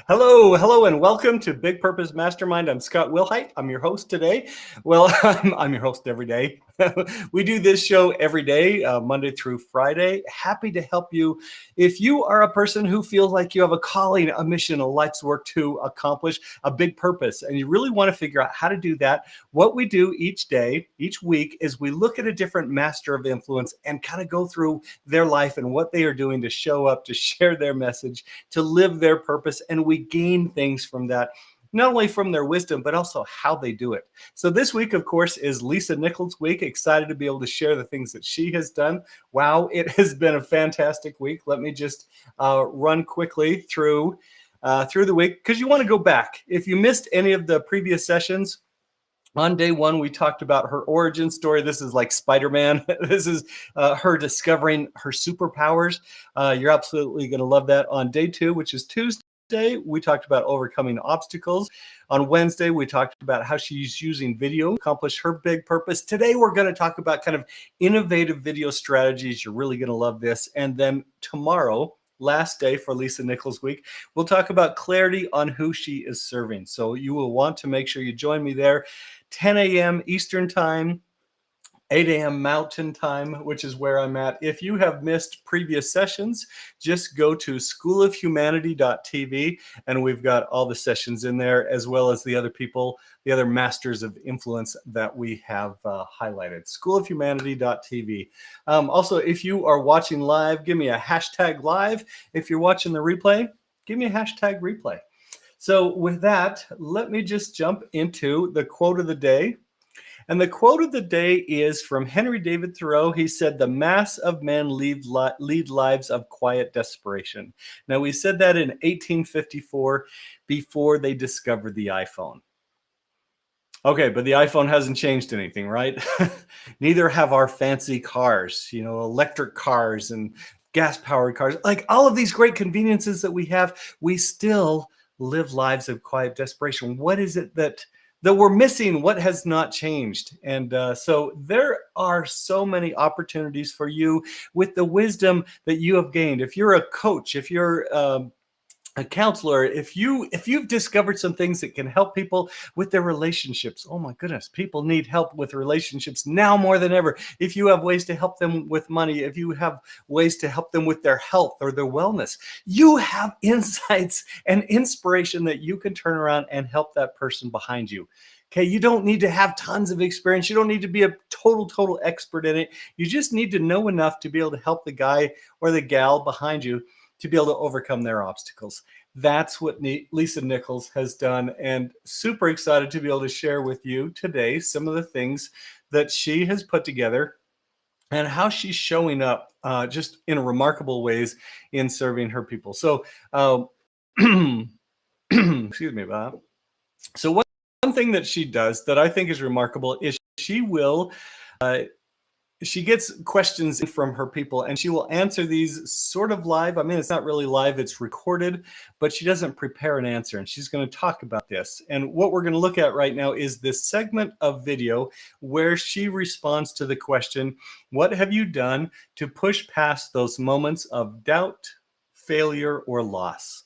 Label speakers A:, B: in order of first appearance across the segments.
A: Hello, and welcome to Big Purpose Mastermind. I'm Scott Wilhite. I'm your host today. Well, I'm your host every day. We do this show every day, Monday through Friday. Happy to help you if you are a person who feels like you have a calling, a mission, a life's work to accomplish, a big purpose, and you really want to figure out how to do that. What we do each day, each week, is we look at a different master of influence and kind of go through their life and what they are doing to show up, to share their message, to live their purpose, and we gain things from that, not only from their wisdom, but also how they do it. So this week, of course, is Lisa Nichols' week. Excited to be able to share the things that she has done. Wow, it has been a fantastic week. Let me just run quickly through the week, because you want to go back. If you missed any of the previous sessions, on day one, we talked about her origin story. This is like Spider-Man. This is her discovering her superpowers. You're absolutely going to love that. On day two, which is Tuesday, we talked about overcoming obstacles. On Wednesday, we talked about how she's using video to accomplish her big purpose. Today, we're going to talk about kind of innovative video strategies. You're really going to love this. And then tomorrow, last day for Lisa Nichols week, we'll talk about clarity on who she is serving. So you will want to make sure you join me there. 10 a.m. Eastern Time, 8 a.m. Mountain Time, which is where I'm at. If you have missed previous sessions, just go to schoolofhumanity.tv, and we've got all the sessions in there, as well as the other people, the other masters of influence that we have highlighted. Schoolofhumanity.tv. Also, if you are watching live, give me a hashtag live. If you're watching the replay, give me a hashtag replay. So with that, let me just jump into the quote of the day. And the quote of the day is from Henry David Thoreau. He said, "The mass of men lead lives of quiet desperation." Now, we said that in 1854, before they discovered the iPhone. Okay, but the iPhone hasn't changed anything, right? Neither have our fancy cars, electric cars and gas-powered cars. Like all of these great conveniences that we have, we still live lives of quiet desperation. What is it that we're missing? What has not changed? And so there are so many opportunities for you with the wisdom that you have gained. If you're a coach, if you're a counselor, if you've discovered some things that can help people with their relationships. Oh my goodness, people need help with relationships now more than ever. If you have ways to help them with money, if you have ways to help them with their health or their wellness, you have insights and inspiration that you can turn around and help that person behind you. Okay, you don't need to have tons of experience. You don't need to be a total expert in it. You just need to know enough to be able to help the guy or the gal behind you to be able to overcome their obstacles. That's what Lisa Nichols has done, and super excited to be able to share with you today some of the things that she has put together and how she's showing up just in remarkable ways in serving her people. So, excuse me, Bob. So one thing that she does that I think is remarkable is she gets questions from her people, and she will answer these sort of live. I mean, it's not really live, it's recorded, but she doesn't prepare an answer, and she's going to talk about this. And what we're going to look at right now is this segment of video where she responds to the question, what have you done to push past those moments of doubt, failure, or loss?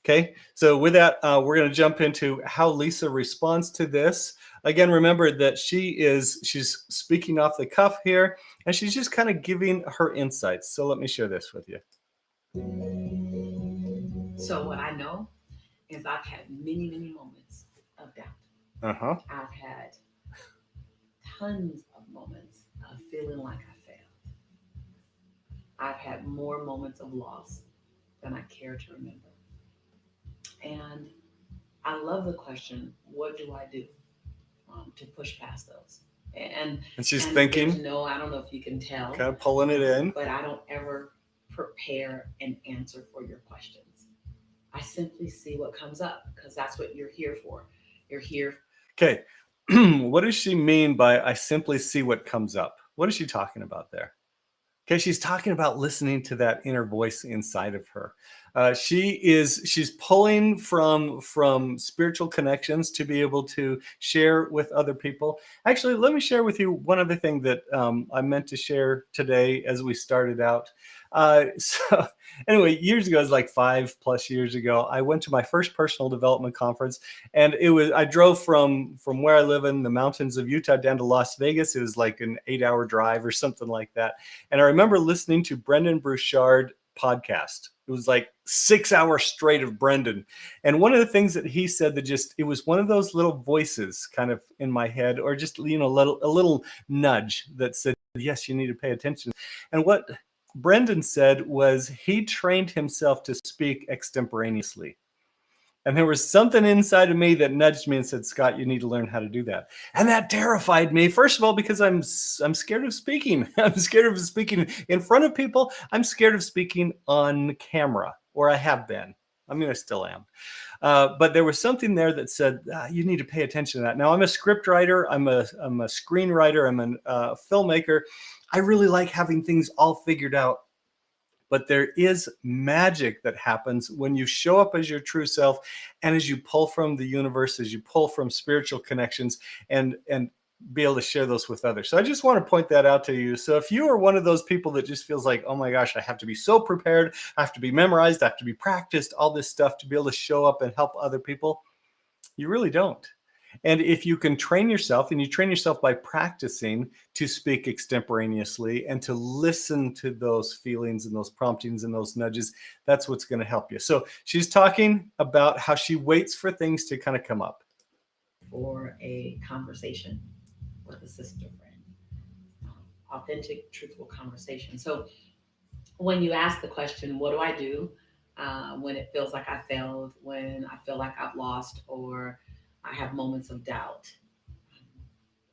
A: Okay, so with that, we're going to jump into how Lisa responds to this. Again, remember that she's speaking off the cuff here, and she's just kind of giving her insights. So let me share this with you.
B: So what I know is I've had many moments of doubt.
A: Uh-huh.
B: I've had tons of moments of feeling like I failed. I've had more moments of loss than I care to remember. And I love the question, what do I do to push past those?
A: And she's
B: and
A: thinking,
B: no, I don't know if you can tell,
A: kind of pulling it in.
B: but I don't ever prepare an answer for your questions. I simply see what comes up because that's what you're here for. You're here.
A: Okay. What does she mean by I simply see what comes up? What is she talking about there? Okay, she's talking about listening to that inner voice inside of her. She's pulling from spiritual connections to be able to share with other people. Actually, let me share with you one other thing that I meant to share today as we started out. So anyway, years ago, it was like 5+ years ago, I went to my first personal development conference, and I drove from where I live in the mountains of Utah down to Las Vegas. It was like an 8-hour drive or something like that. And I remember listening to Brendan Burchard podcast. It was like 6 hours straight of Brendan. And one of the things that he said, that it was one of those little voices kind of in my head, or just, a little nudge that said, yes, you need to pay attention. And what Brendan said was, he trained himself to speak extemporaneously. And there was something inside of me that nudged me and said, Scott, you need to learn how to do that. And that terrified me. First of all, because I'm scared of speaking. I'm scared of speaking in front of people. I'm scared of speaking on camera, or I have been. I mean, I still am. But there was something there that said, you need to pay attention to that. Now, I'm a script writer. I'm a screenwriter. I'm a filmmaker. I really like having things all figured out. But there is magic that happens when you show up as your true self, and as you pull from the universe, as you pull from spiritual connections, and be able to share those with others. So I just want to point that out to you. So if you are one of those people that just feels like, oh my gosh, I have to be so prepared, I have to be memorized, I have to be practiced, all this stuff to be able to show up and help other people, you really don't. And if you can train yourself, and you train yourself by practicing to speak extemporaneously and to listen to those feelings and those promptings and those nudges, that's what's going to help you. So she's talking about how she waits for things to kind of come up.
B: For a conversation with a sister friend, authentic, truthful conversation. So when you ask the question, what do I do when it feels like I failed, when I feel like I've lost, or I have moments of doubt?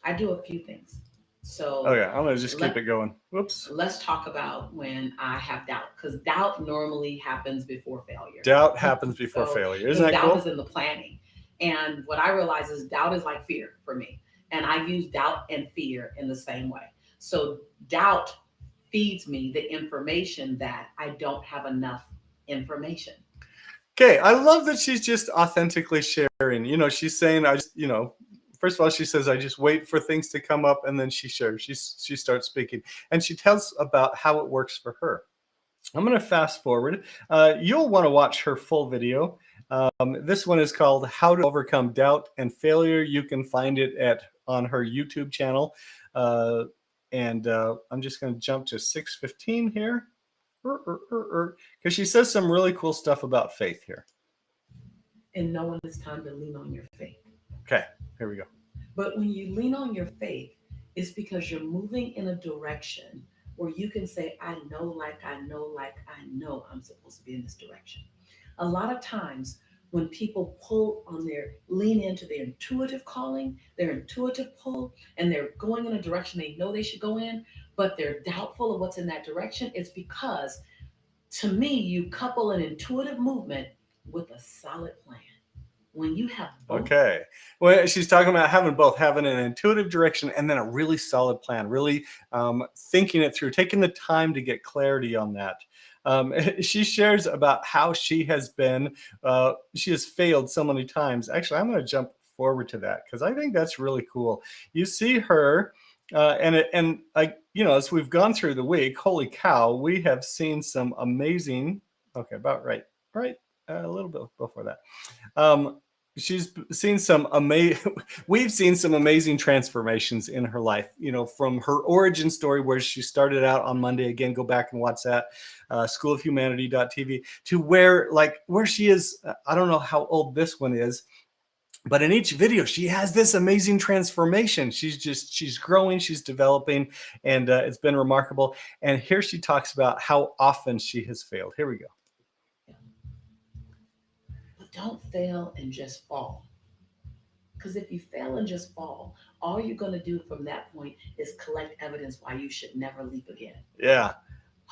B: I do a few things. So
A: okay, I'm going to just keep it going. Whoops.
B: Let's talk about when I have doubt, because doubt normally happens before failure.
A: Doubt happens before failure. Isn't that
B: doubt
A: cool?
B: Doubt is in the planning. And what I realize is doubt is like fear for me. And I use doubt and fear in the same way. So doubt feeds me the information that I don't have enough information.
A: Okay, I love that she's just authentically sharing. She's saying, first of all, she says, I just wait for things to come up, and then she shares. She starts speaking, and she tells about how it works for her. I'm going to fast forward. You'll want to watch her full video. This one is called How to Overcome Doubt and Failure. You can find it on her YouTube channel. And I'm just going to jump to 6:15 here. Because she says some really cool stuff about faith here.
B: And knowing it's time to lean on your faith.
A: Okay, here we go.
B: But when you lean on your faith, it's because you're moving in a direction where you can say, I know I'm supposed to be in this direction. A lot of times when people lean into their intuitive calling, their intuitive pull, and they're going in a direction they know they should go in, but they're doubtful of what's in that direction, it's because, to me, you couple an intuitive movement with a solid plan. When you have both. Okay.
A: Well, she's talking about having both, having an intuitive direction and then a really solid plan, really thinking it through, taking the time to get clarity on that. She shares about how she has failed so many times. Actually, I'm going to jump forward to that because I think that's really cool. You see her, as we've gone through the week, holy cow, we have seen some amazing, about right, a little bit before that. She's seen we've seen some amazing transformations in her life, from her origin story, where she started out on Monday. Again, go back and watch that, schoolofhumanity.tv, to where she is. I don't know how old this one is, but in each video, she has this amazing transformation. She's growing, she's developing, and it's been remarkable. And here she talks about how often she has failed. Here we go.
B: Don't fail and just fall. Because if you fail and just fall, all you're going to do from that point is collect evidence why you should never leap again.
A: Yeah.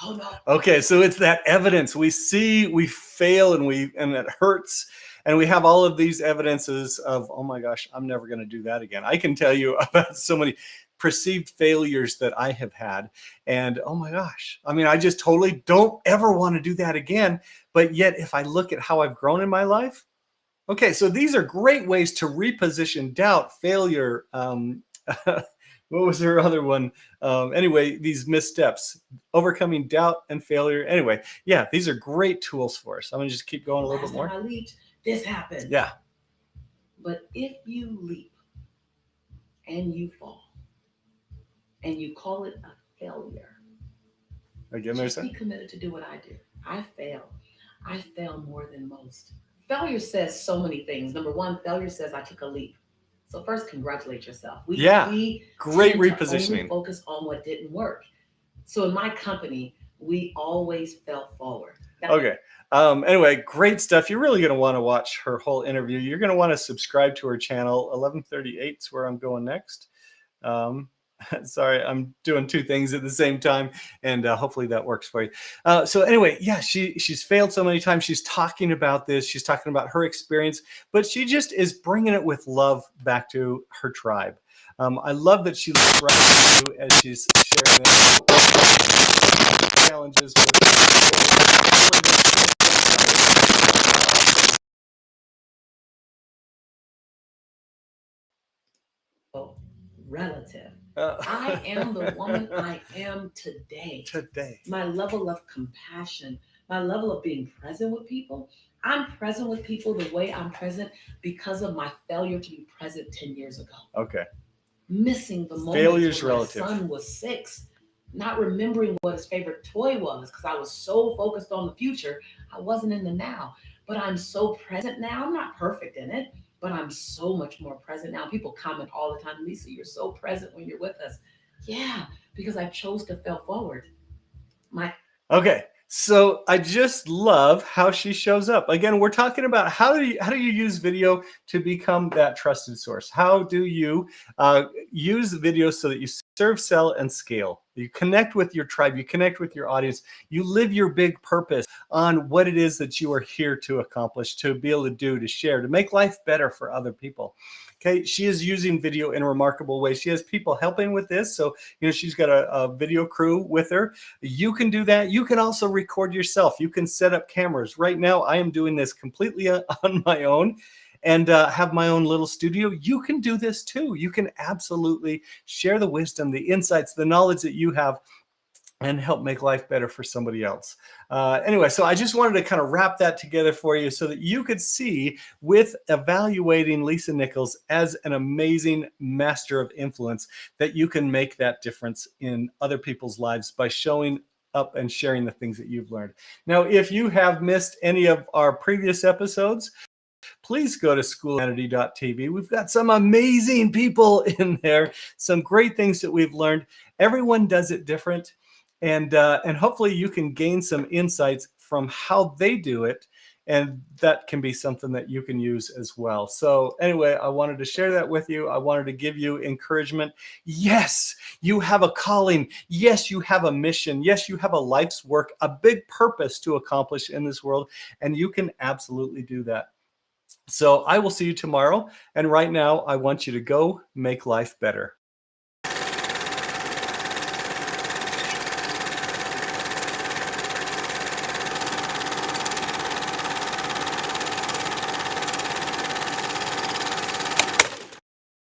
B: Oh no.
A: Okay, so it's that evidence. We fail and it hurts. And we have all of these evidences of, oh my gosh, I'm never going to do that again. I can tell you about so many perceived failures that I have had. And oh my gosh, I just totally don't ever want to do that again. But yet, if I look at how I've grown in my life, okay, so these are great ways to reposition doubt, failure, what was her other one? Anyway, these missteps, overcoming doubt and failure. Anyway, yeah, these are great tools for us. I'm gonna just keep going a little bit
B: Last time
A: more.
B: I leaped, this happened.
A: Yeah.
B: But if you leap and you fall and you call it a failure,
A: Again, there's
B: just
A: that.
B: be committed to do what I do. I fail. I fail more than most. Failure says so many things. Number one, failure says I took a leap. So first, congratulate yourself.
A: Yeah.
B: We
A: Great
B: tend to only
A: repositioning.
B: focus on what didn't work. So in my company, we always fell forward.
A: Okay. Anyway, great stuff. You're really going to want to watch her whole interview. You're going to want to subscribe to her channel. 1138 is where I'm going next. Um, sorry, I'm doing two things at the same time, and hopefully that works for you. So anyway, yeah, she's failed so many times. She's talking about this. She's talking about her experience, but she just is bringing it with love back to her tribe. I love that she looks right at you as she's sharing this. Challenges with
B: Relative.
A: uh,
B: I am the woman I am today.
A: today.
B: My level of compassion, my level of being present with people. I'm present with people the way I'm present because of my failure to be present 10 years ago.
A: Okay.
B: Missing the moments
A: Failure's
B: when my
A: relative.
B: son was 6, not remembering what his favorite toy was because I was so focused on the future, I wasn't in the now. But I'm so present now. I'm not perfect in it, but I'm so much more present now. People comment all the time, Lisa, you're so present when you're with us. Yeah, because I chose to fail forward. My
A: Okay. So I just love how she shows up. Again, we're talking about how do you use video to become that trusted source? How do you use video so that you serve, sell, and scale? You connect with your tribe. You connect with your audience. You live your big purpose on what it is that you are here to accomplish, to be able to do, to share, to make life better for other people. Okay, she is using video in a remarkable way. She has people helping with this. So, she's got a video crew with her. You can do that. You can also record yourself. You can set up cameras. Right now, I am doing this completely on my own and have my own little studio. You can do this too. You can absolutely share the wisdom, the insights, the knowledge that you have and help make life better for somebody else. Anyway, so I just wanted to kind of wrap that together for you so that you could see with evaluating Lisa Nichols as an amazing master of influence that you can make that difference in other people's lives by showing up and sharing the things that you've learned. Now, if you have missed any of our previous episodes, please go to schoolhumanity.tv. We've got some amazing people in there, some great things that we've learned. Everyone does it different. And hopefully you can gain some insights from how they do it. And that can be something that you can use as well. So anyway, I wanted to share that with you. I wanted to give you encouragement. Yes, you have a calling. Yes, you have a mission. Yes, you have a life's work, a big purpose to accomplish in this world. And you can absolutely do that. So I will see you tomorrow. And right now, I want you to go make life better.